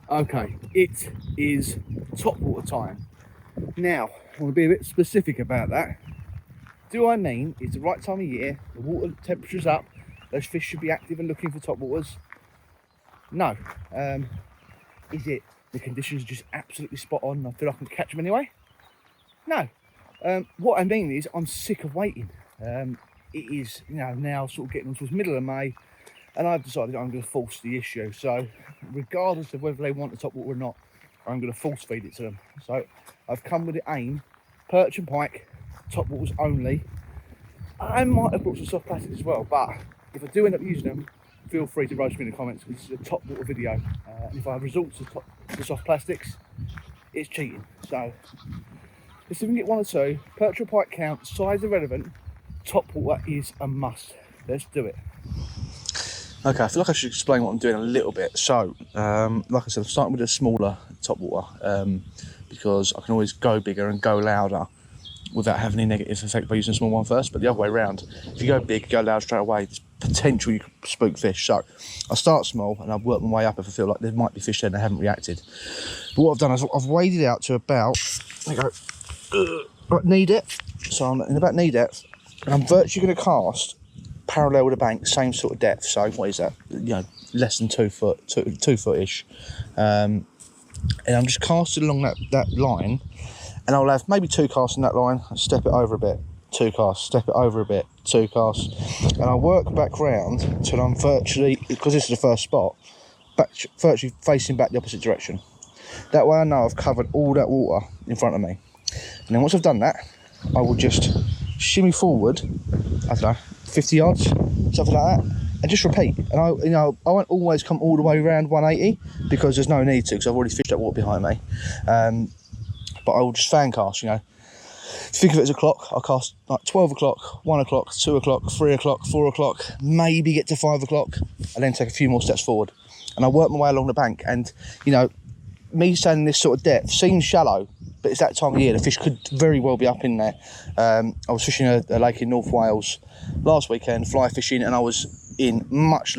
Okay, it is top water time. Now, I want to be a bit specific about that. Do I mean it's the right time of year, the water temperature's up, those fish should be active and looking for top waters? No. Is it the conditions are just absolutely spot on and I feel I can catch them anyway? No. What I mean is I'm sick of waiting. It is, now sort of getting on towards middle of May, and I've decided I'm going to force the issue. So regardless of whether they want the top water or not, I'm going to force feed it to them. So I've come with the aim, perch and pike, top waters only. I might have brought some soft plastics as well, but if I do end up using them, feel free to roast me in the comments, because this is a top water video. And if I resort to soft plastics, it's cheating. So let's see if we can get one or two. Perch or pike count, size irrelevant, top water is a must. Let's do it. Okay, I feel like I should explain what I'm doing a little bit. So, like I said, I'm starting with a smaller top water because I can always go bigger and go louder without having any negative effect by using a small one first. But the other way around, if you go big, go loud straight away, there's potential you could spook fish. So I start small and I've worked my way up if I feel like there might be fish there and they haven't reacted. But what I've done is I've waded out to about, there you go, right, knee depth. So I'm in about knee depth, and I'm virtually going to cast parallel with the bank, same sort of depth. So what is that? Less than 2 foot, 2 foot-ish. And I'm just casting along that line, and I'll have maybe 2 casts in that line, step it over a bit, 2 casts, step it over a bit, 2 casts, and I'll work back round until I'm virtually, because this is the first spot, virtually facing back the opposite direction. That way I know I've covered all that water in front of me. And then once I've done that, I will just shimmy forward, I don't know, 50 yards, something like that, and just repeat. And I won't always come all the way around 180 because there's no need to, because I've already fished that water behind me. But I will just fan cast, Think of it as a clock. I'll cast like 12 o'clock, 1 o'clock, 2 o'clock, 3 o'clock, 4 o'clock, maybe get to 5 o'clock, and then take a few more steps forward. And I work my way along the bank, and me standing this sort of depth seems shallow, but it's that time of year, the fish could very well be up in there. I was fishing a lake in North Wales last weekend, fly fishing, and I was in much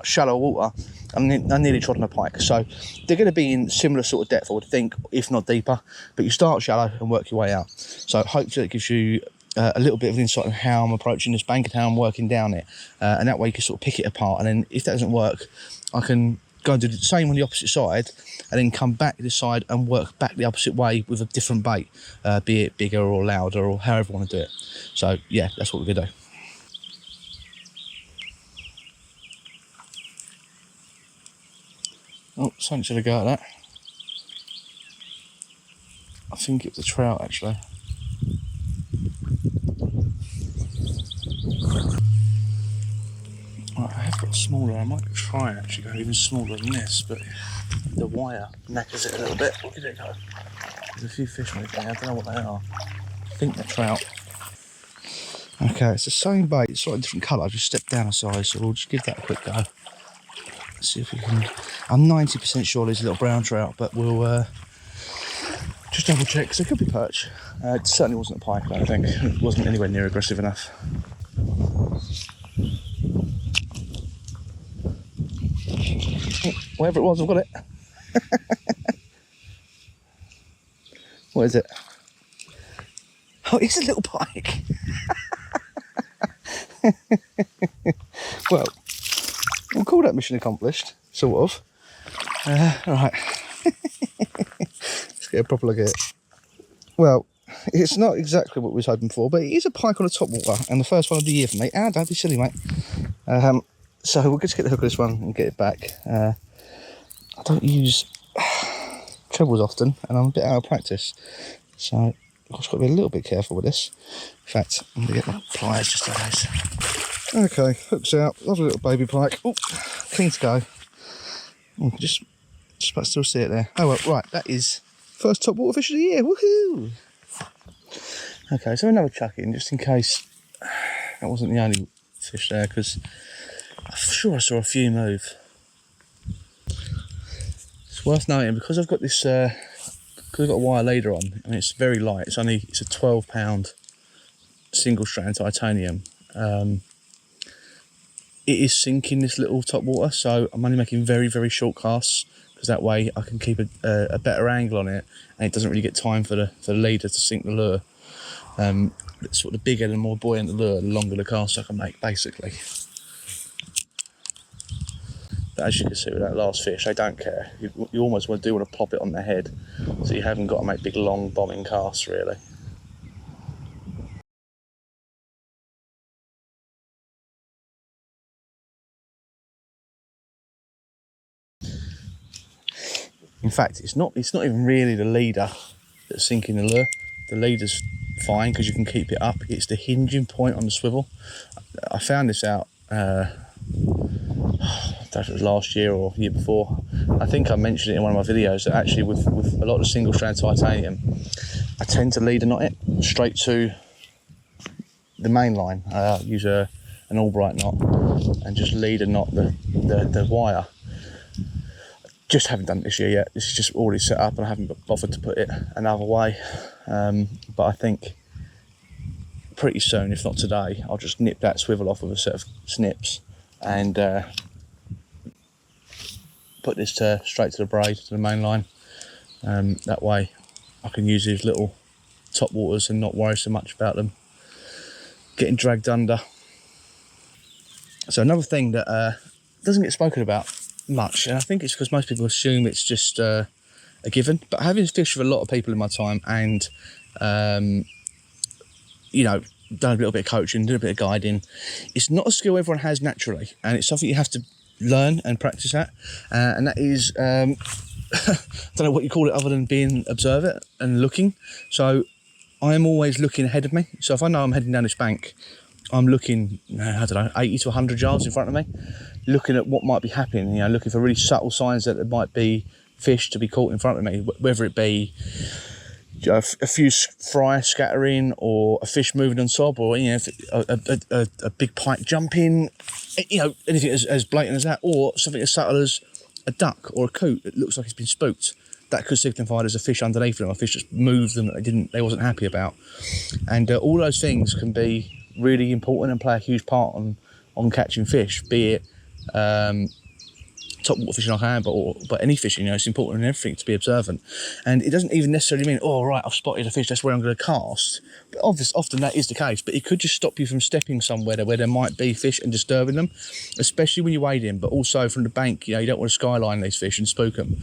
shallower water, and I nearly trod on a pike. So they're going to be in similar sort of depth, I would think, if not deeper, but you start shallow and work your way out. So hopefully it gives you a little bit of insight on how I'm approaching this bank and how I'm working down it, and that way you can sort of pick it apart. And then if that doesn't work, I can go and do the same on the opposite side, and then come back this side and work back the opposite way with a different bait, be it bigger or louder or however you want to do it. So yeah, that's what we're going to do. Oh, something should have go at that. I think it was a trout actually. Right, I have got smaller. I might try and actually go even smaller than this, but the wire knackers it a little bit. Look at it go. There's a few fish moving there. I don't know what they are. I think they're trout. Okay, it's the same bait, it's slightly different colour. I just stepped down a size, so we'll just give that a quick go. Let's see if we can. I'm 90% sure there's a little brown trout, but we'll just double check, because it could be perch. It certainly wasn't a pike, I don't think. It wasn't anywhere near aggressive enough. Oh, whatever it was, I've got it. What is it? Oh, it's a little pike. Well, we'll call that mission accomplished, sort of. Right. Let's get a proper look at it. Well, it's not exactly what we was hoping for, but it is a pike on the top water, and the first one of the year for me. Ah, don't be silly, mate. So we'll just get the hook of this one and get it back. I don't use trebles often, and I'm a bit out of practice, so I've just got to be a little bit careful with this. In fact, I'm going to get my pliers just in case. Okay, hook's out, lovely little baby pike. Oh, clean to go. Oh, just about to still see it there. Oh well, right, that is first top water fish of the year, woohoo! Okay, so another chuck in, just in case that wasn't the only fish there, because I'm sure I saw a few move. It's worth noting, because I've got this, because I've got a wire leader on, and it's very light, it's a 12-pound single strand titanium. It is sinking this little top water, so I'm only making very, very short casts, because that way I can keep a better angle on it, and it doesn't really get time for the leader to sink the lure. Sort of the bigger and more buoyant the lure, the longer the cast I can make, basically. But as you can see with that last fish, they don't care. You almost want to plop it on their head, so you haven't got to make big long bombing casts really. In fact, it's not even really the leader that's sinking the lure. The leader's fine because you can keep it up. It's the hinging point on the swivel. I found this out, I don't know if it was last year or year before. I think I mentioned it in one of my videos that actually with a lot of single strand titanium, I tend to leader knot it straight to the main line. I use an Albright knot and just leader knot the wire. Just haven't done it this year yet. This is just already set up and I haven't bothered to put it another way. But I think pretty soon, if not today, I'll just nip that swivel off with a set of snips and put this straight to the braid, to the main line. That way I can use these little top waters and not worry so much about them getting dragged under. So another thing that doesn't get spoken about much, and I think it's because most people assume it's just a given, but having fished with a lot of people in my time and you know, done a little bit of coaching, done a bit of guiding, it's not a skill everyone has naturally, and it's something you have to learn and practice at, and that is I don't know what you call it other than being observant and looking. So I'm always looking ahead of me, so if I know I'm heading down this bank, I'm looking, I don't know, 80 to 100 yards in front of me, looking at what might be happening, you know, looking for really subtle signs that there might be fish to be caught in front of me, whether it be a few fry scattering or a fish moving on top, or, you know, a big pike jumping, you know, anything as blatant as that, or something as subtle as a duck or a coot that looks like it's been spooked. That could signify there's a fish underneath them, a fish just moved them that they wasn't happy about. And all those things can be really important and play a huge part on catching fish, be it top water fishing like I am, but any fishing, you know, it's important in everything to be observant. And it doesn't even necessarily mean, oh right, I've spotted a fish, that's where I'm going to cast. But often that is the case, but it could just stop you from stepping somewhere where there might be fish and disturbing them, especially when you wade in, but also from the bank, you know, you don't want to skyline these fish and spook them.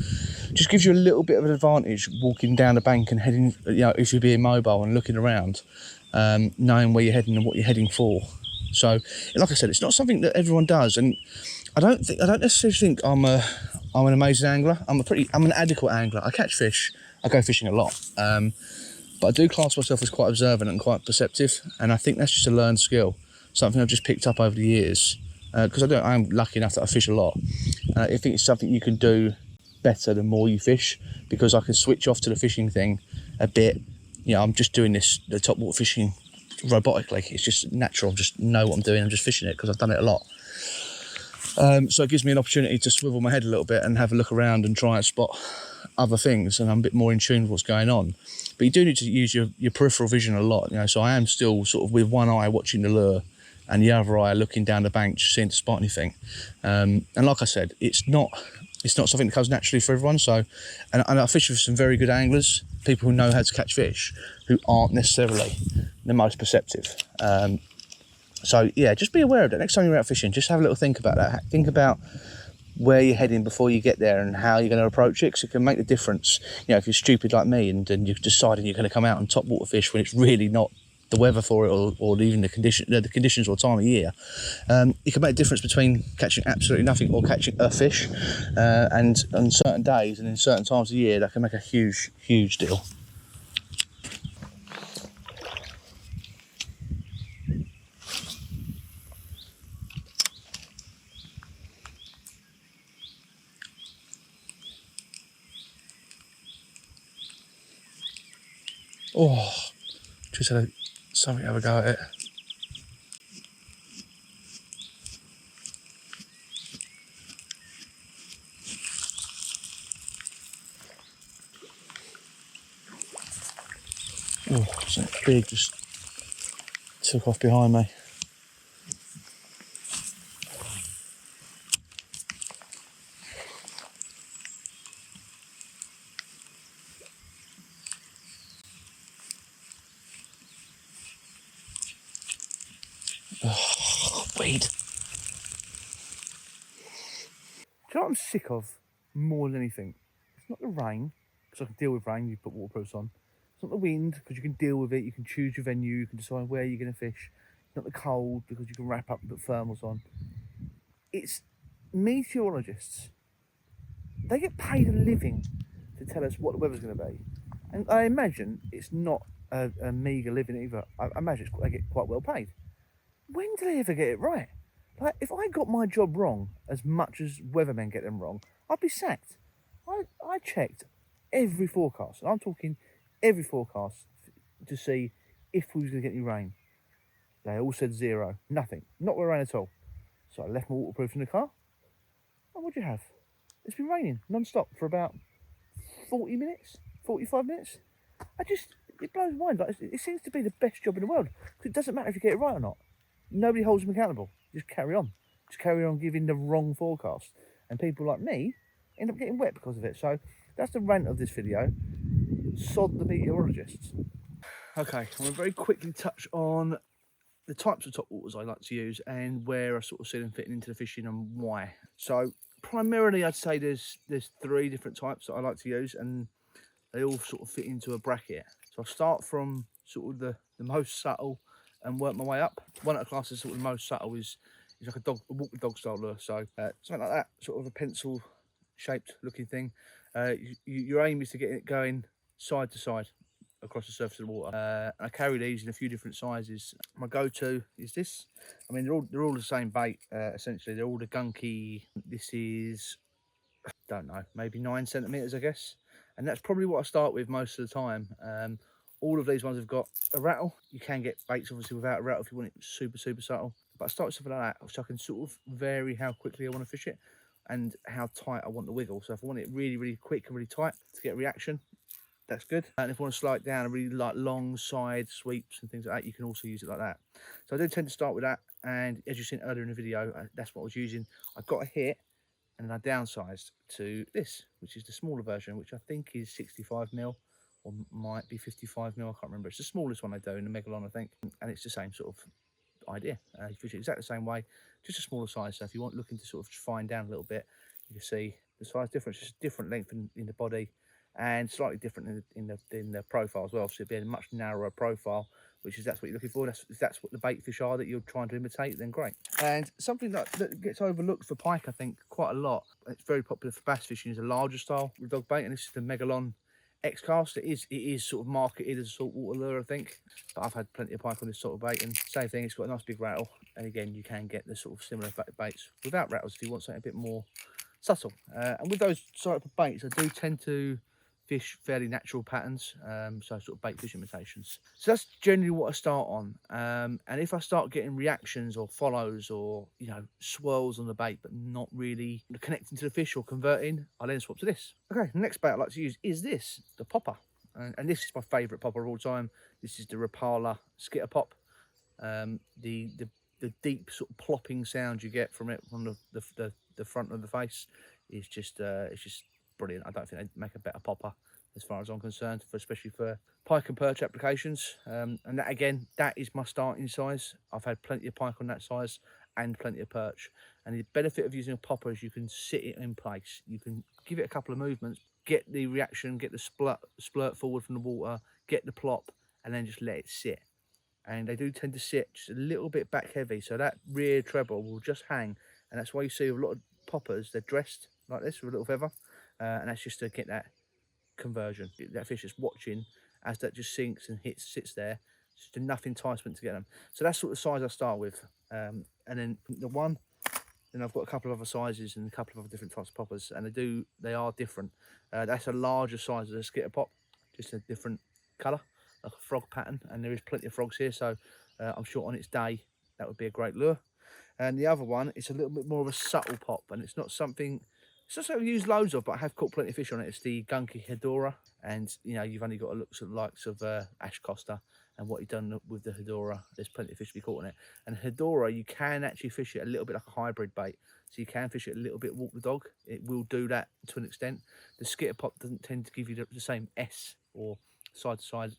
Just gives you a little bit of an advantage walking down the bank and heading, you know, if you're being mobile and looking around, knowing where you're heading and what you're heading for. So, like I said, it's not something that everyone does, and I don't necessarily think I'm an amazing angler. I'm an adequate angler. I catch fish. I go fishing a lot, but I do class myself as quite observant and quite perceptive, and I think that's just a learned skill, something I've just picked up over the years. Because I'm lucky enough that I fish a lot. I think it's something you can do better the more you fish, because I can switch off to the fishing thing a bit. You know, I'm just doing the top water fishing robotically. It's just natural. I just know what I'm doing. I'm just fishing it because I've done it a lot. So it gives me an opportunity to swivel my head a little bit and have a look around and try and spot other things, and I'm a bit more in tune with what's going on. But you do need to use your peripheral vision a lot, you know. So I am still sort of with one eye watching the lure and the other eye looking down the bank, just seeing to spot anything. And like I said, it's not something that comes naturally for everyone. So, and I fish with some very good anglers, people who know how to catch fish, who aren't necessarily the most perceptive. So yeah, just be aware of that. Next time you're out fishing, just have a little think about that. Think about where you're heading before you get there and how you're going to approach it, because it can make the difference. You know, if you're stupid like me and you're deciding you're going to come out and top water fish when it's really not the weather for it, or even the conditions or time of year, it can make a difference between catching absolutely nothing or catching a fish. And on certain days and in certain times of year, that can make a huge deal. Oh, just had something to have a go at it. Oh, something big just took off behind me. Sweet. Do you know what I'm sick of more than anything? It's not the rain, because I can deal with rain, you put waterproofs on. It's not the wind, because you can deal with it, you can choose your venue, you can decide where you're going to fish. It's not the cold, because you can wrap up and put thermals on. It's meteorologists. They get paid a living to tell us what the weather's going to be. And I imagine it's not a meagre living either. I imagine they get quite well paid. When do they ever get it right? Like, if I got my job wrong as much as weathermen get them wrong, I'd be sacked. I checked every forecast, and I'm talking every forecast, to see if we was going to get any rain. They all said zero, nothing, not rain at all. So I left my waterproof in the car. And what'd you have? It's been raining non-stop for about 40 minutes, 45 minutes. It blows my mind. Like, it seems to be the best job in the world. Because it doesn't matter if you get it right or not. Nobody holds them accountable. Just carry on. Just carry on giving the wrong forecast. And people like me end up getting wet because of it. So that's the rant of this video. Sod the meteorologists. Okay, I'm going to very quickly touch on the types of top waters I like to use and where I sort of see them fitting into the fishing and why. So primarily I'd say there's 3 different types that I like to use, and they all sort of fit into a bracket. So I'll start from sort of the most subtle and work my way up. One of the classes sort of the most subtle is like a walk dog style lure. So something like that, sort of a pencil shaped looking thing. Your aim is to get it going side to side across the surface of the water. I carry these in a few different sizes. My go-to is this. I mean, they're all the same bait, essentially. They're all the gunky. This is, don't know, maybe 9 centimeters, I guess. And that's probably what I start with most of the time. All of these ones have got a rattle. You can get baits obviously without a rattle if you want it super subtle. But I start with something like that, so I can sort of vary how quickly I want to fish it and how tight I want the wiggle. So if I want it really quick and really tight to get a reaction, that's good. And if I want to slow it down and really like long side sweeps and things like that, you can also use it like that. So I do tend to start with that, and as you've seen earlier in the video, that's what I was using. I got a hit and then I downsized to this, which is the smaller version, which I think is 65mm or might be 55mm, I can't remember. It's the smallest one I do in the Megalon, I think, and it's the same sort of idea. You fish it exactly the same way, just a smaller size. So if you want looking to sort of fine down a little bit, you can see the size difference, just different length in the body and slightly different in the profile as well. So it'd be a much narrower profile, which is that's what you're looking for. That's what the bait fish are that you're trying to imitate, then great. And something that gets overlooked for pike, I think, quite a lot, it's very popular for bass fishing, is a larger style with dog bait, and this is the Megalon X-Cast. It is sort of marketed as a saltwater lure, I think, but I've had plenty of pike on this sort of bait, and same thing, it's got a nice big rattle, and again, you can get the sort of similar baits without rattles if you want something a bit more subtle. And with those sort of baits, I do tend to fish fairly natural patterns, so sort of bait fish imitations. So that's generally what I start on. And if I start getting reactions or follows or, you know, swirls on the bait but not really connecting to the fish or converting, I then swap to this. Okay, the next bait I like to use is this, the popper. And this is my favourite popper of all time. This is the Rapala Skitter Pop. The deep sort of plopping sound you get from it from the front of the face is just it's just brilliant. I don't think they'd make a better popper as far as I'm concerned, especially for pike and perch applications. And that, again, that is my starting size. I've had plenty of pike on that size and plenty of perch. And the benefit of using a popper is you can sit it in place. You can give it a couple of movements, get the reaction, get the splurt forward from the water, get the plop, and then just let it sit. And they do tend to sit just a little bit back heavy, so that rear treble will just hang, and that's why you see a lot of poppers, they're dressed like this with a little feather, and that's just to get that conversion. That fish is watching as that just sinks and sits there. It's just enough enticement to get them. So that's sort of size I start with, and then then I've got a couple of other sizes and a couple of other different types of poppers, and they are different. That's a larger size of a skitter pop, just a different colour, like a frog pattern, and there is plenty of frogs here, so I'm sure on its day that would be a great lure. And the other one, it's a little bit more of a subtle pop, and it's not something I've used loads of, but I have caught plenty of fish on it. It's the Gunky Hedora, and you know, you've only got to look at the likes of Ash Costa and what he's done with the Hedora. There's plenty of fish to be caught on it. And Hedora, you can actually fish it a little bit like a hybrid bait, so you can fish it a little bit walk the dog. It will do that to an extent. The skitter pop doesn't tend to give you the same S or side to side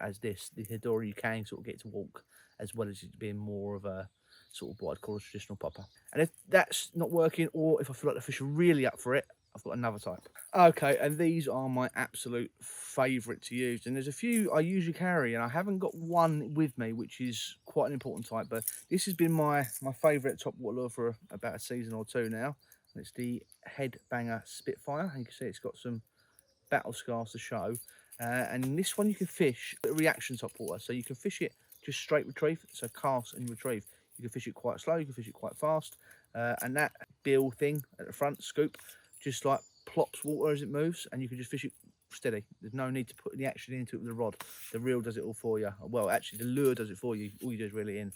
as this. The Hedora, you can sort of get to walk as well as it being more of a sort of what I'd call a traditional popper. And if that's not working, or if I feel like the fish are really up for it, I've got another type. Okay, and these are my absolute favourite to use. And there's a few I usually carry, and I haven't got one with me, which is quite an important type. But this has been my favourite top water lure for about a season or two now. And it's the Headbanger Spitfire. And you can see it's got some battle scars to show. And in this one you can fish a reaction top water. So you can fish it just straight retrieve, so cast and retrieve. You can fish it quite slow, you can fish it quite fast. And that bill thing at the front, scoop, just like plops water as it moves, and you can just fish it steady. There's no need to put any action into it with the rod. The reel does it all for you. Well, actually the lure does it for you. All you do is reel it in.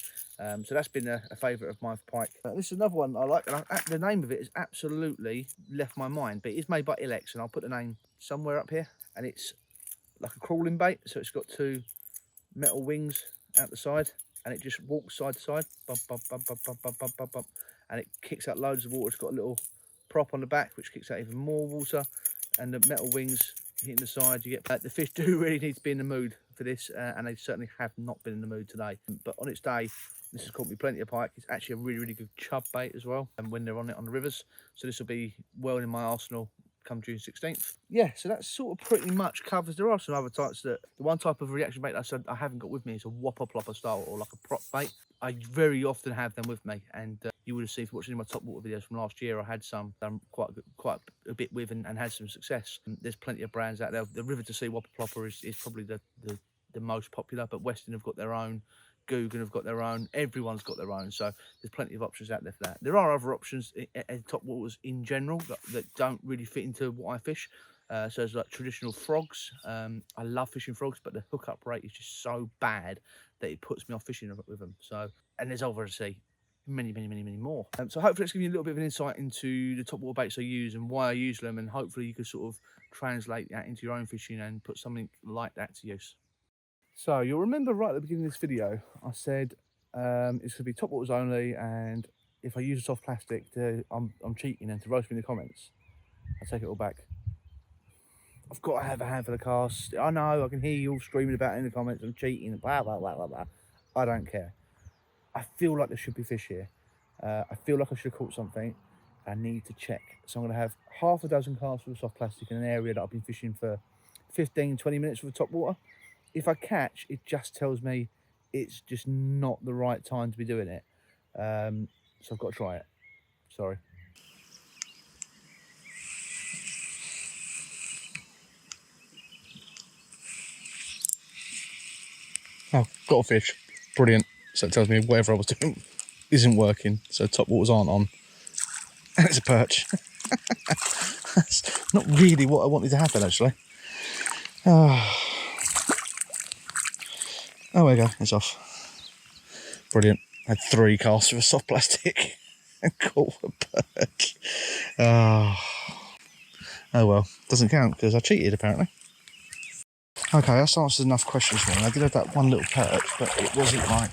So that's been a favourite of mine for pike. This is another one I like, and the name of it has absolutely left my mind, but it is made by Ilex, and I'll put the name somewhere up here. And it's like a crawling bait, so it's got two metal wings out the side, and it just walks side to side, bump, bump, bump, bump, bump, bump, bump, bump, bump, and it kicks out loads of water. It's got a little prop on the back which kicks out even more water, and the metal wings hitting the side. You get the fish do really need to be in the mood for this, and they certainly have not been in the mood today. But on its day, this has caught me plenty of pike. It's actually a really good chub bait as well, and when they're on it on the rivers, so this will be well in my arsenal come June 16th. Yeah, so that sort of pretty much covers. There are some other types. That the one type of reaction bait I said I haven't got with me is a whopper plopper style, or like a prop bait. I very often have them with me, and you would have seen if you're watching my top water videos from last year, I had some done quite a bit with, and had some success. There's plenty of brands out there. The River to Sea whopper plopper is probably the most popular, but Weston have got their own, Guggen have got their own, everyone's got their own, so there's plenty of options out there for that. There are other options in top waters in general that don't really fit into what I fish. So there's like traditional frogs. I love fishing frogs, but the hookup rate is just so bad that it puts me off fishing with them. So, and there's over to sea many more. So hopefully it's giving you a little bit of an insight into the top water baits I use and why I use them, and hopefully you can sort of translate that into your own fishing and put something like that to use. So you'll remember right at the beginning of this video, I said it's going to be top waters only, and if I use a soft plastic, I'm cheating, and to roast me in the comments. I take it all back. I've got to have a handful of casts. I know, I can hear you all screaming about it in the comments, I'm cheating, blah, blah, blah, blah, blah. I don't care. I feel like there should be fish here. I feel like I should have caught something. I need to check. So I'm going to have half a dozen casts with soft plastic in an area that I've been fishing for 15, 20 minutes with top water. If I catch, it just tells me it's just not the right time to be doing it. So I've got to try it. Sorry. Oh, got a fish. Brilliant. So it tells me whatever I was doing isn't working. So top waters aren't on. And it's a perch. That's not really what I wanted to happen, actually. Oh, there we go, it's off. Brilliant. I had 3 casts with a soft plastic and caught a perch. Oh well, doesn't count because I cheated apparently. Okay, that's answered enough questions for me. I did have that one little perch, but it wasn't like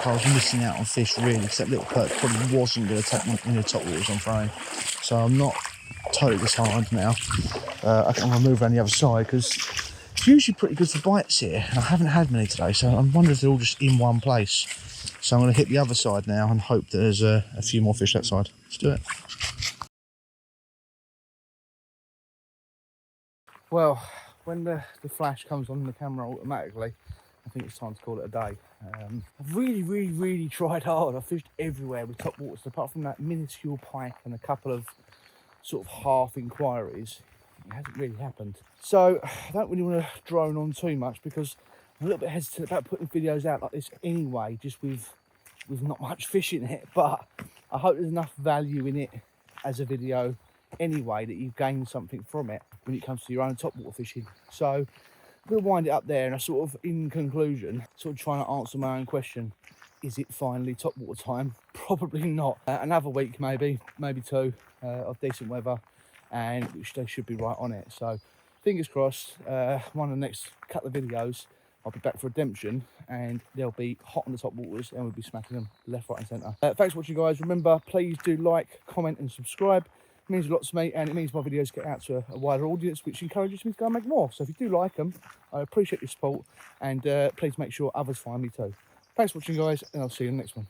I was missing out on fish really, because that little perch probably wasn't going to take me in the top waters I'm throwing. So I'm not totally disheartened now. I think I'm going to move around the other side because it's usually pretty good for bites here. I haven't had many today, so I'm wondering if they're all just in one place. So I'm going to hit the other side now and hope that there's a few more fish that side. Let's do it. Well, when the flash comes on the camera automatically, I think it's time to call it a day. I've really tried hard. I've fished everywhere with top waters, apart from that minuscule pike and a couple of sort of half inquiries. It hasn't really happened. So I don't really want to drone on too much because I'm a little bit hesitant about putting videos out like this anyway, just with not much fish in it. But I hope there's enough value in it as a video anyway that you've gained something from it when it comes to your own top water fishing. So I'm going to wind it up there, and I sort of, in conclusion, sort of trying to answer my own question. Is it finally top water time? Probably not. Another week, maybe 2 of decent weather, and which they should be right on it. So fingers crossed, one of the next couple of videos I'll be back for redemption, and they'll be hot on the top waters, and we'll be smacking them left, right and centre. Thanks for watching, guys. Remember, please do like, comment and subscribe. It means a lot to me, and it means my videos get out to a wider audience, which encourages me to go and make more. So if you do like them, I appreciate your support, and please make sure others find me too. Thanks for watching, guys, and I'll see you in the next one.